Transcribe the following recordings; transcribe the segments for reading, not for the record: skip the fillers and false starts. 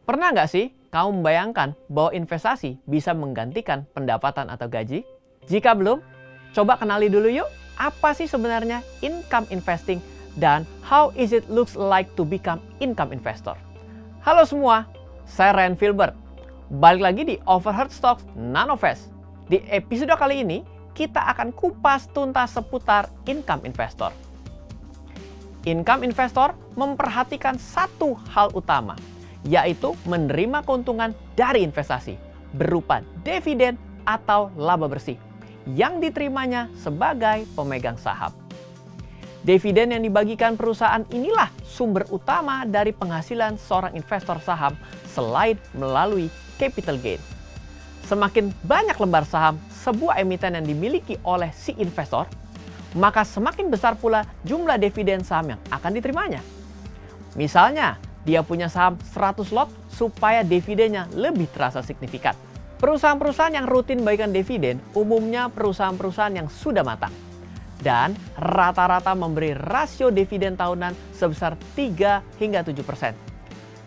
Pernah nggak sih kamu membayangkan bahwa investasi bisa menggantikan pendapatan atau gaji? Jika belum, coba kenali dulu yuk apa sih sebenarnya income investing dan how is it looks like to become income investor. Halo semua, saya Ryan Filbert. Balik lagi di Overheard Stocks Nanovest. Di episode kali ini, kita akan kupas tuntas seputar income investor. Income investor memperhatikan satu hal utama, yaitu menerima keuntungan dari investasi berupa dividen atau laba bersih yang diterimanya sebagai pemegang saham. Dividen yang dibagikan perusahaan inilah sumber utama dari penghasilan seorang investor saham selain melalui capital gain. Semakin banyak lembar saham sebuah emiten yang dimiliki oleh si investor, maka semakin besar pula jumlah dividen saham yang akan diterimanya. Misalnya, dia punya saham 100 lot supaya dividennya lebih terasa signifikan. Perusahaan-perusahaan yang rutin bagikan dividen umumnya perusahaan-perusahaan yang sudah matang dan rata-rata memberi rasio dividen tahunan sebesar 3 hingga 7%.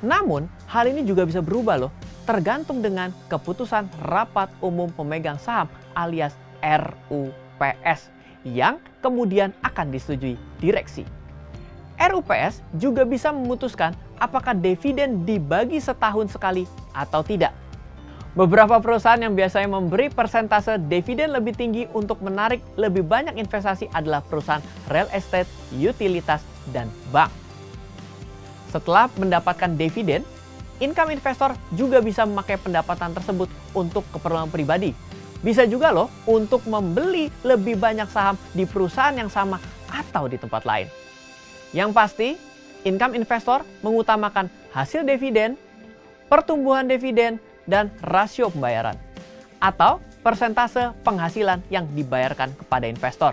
Namun, hal ini juga bisa berubah loh, tergantung dengan keputusan Rapat Umum Pemegang Saham alias RUPS yang kemudian akan disetujui direksi. RUPS juga bisa memutuskan apakah dividen dibagi setahun sekali atau tidak. Beberapa perusahaan yang biasanya memberi persentase dividen lebih tinggi untuk menarik lebih banyak investasi adalah perusahaan real estate, utilitas, dan bank. Setelah mendapatkan dividen, income investor juga bisa memakai pendapatan tersebut untuk keperluan pribadi. Bisa juga loh untuk membeli lebih banyak saham di perusahaan yang sama atau di tempat lain. Yang pasti, income investor mengutamakan hasil dividen, pertumbuhan dividen, dan rasio pembayaran, atau persentase penghasilan yang dibayarkan kepada investor.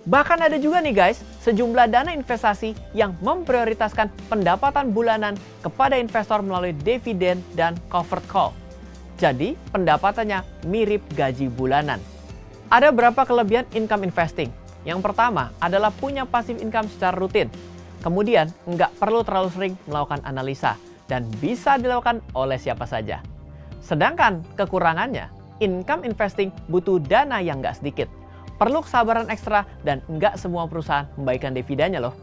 Bahkan ada juga nih guys, sejumlah dana investasi yang memprioritaskan pendapatan bulanan kepada investor melalui dividen dan covered call. Jadi, pendapatannya mirip gaji bulanan. Ada berapa kelebihan income investing? Yang pertama adalah punya passive income secara rutin. Kemudian, nggak perlu terlalu sering melakukan analisa dan bisa dilakukan oleh siapa saja. Sedangkan kekurangannya, income investing butuh dana yang nggak sedikit. Perlu kesabaran ekstra dan nggak semua perusahaan membagikan dividennya loh.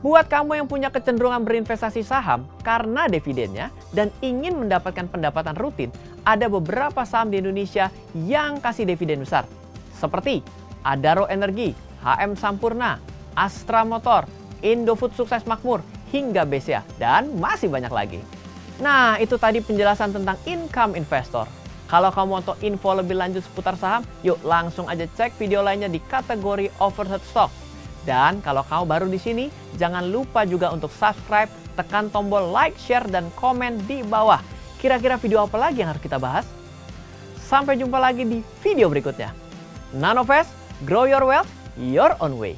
Buat kamu yang punya kecenderungan berinvestasi saham karena dividennya dan ingin mendapatkan pendapatan rutin, ada beberapa saham di Indonesia yang kasih dividen besar. Seperti Adaro Energi, HM Sampurna, Astra Motor, Indofood Sukses Makmur, hingga BCA, dan masih banyak lagi. Nah, itu tadi penjelasan tentang income investor. Kalau kamu mau info lebih lanjut seputar saham, yuk langsung aja cek video lainnya di kategori Overheard Stock. Dan kalau kamu baru di sini, jangan lupa juga untuk subscribe, tekan tombol like, share, dan komen di bawah. Kira-kira video apa lagi yang harus kita bahas? Sampai jumpa lagi di video berikutnya. Nanovest, grow your wealth your own way.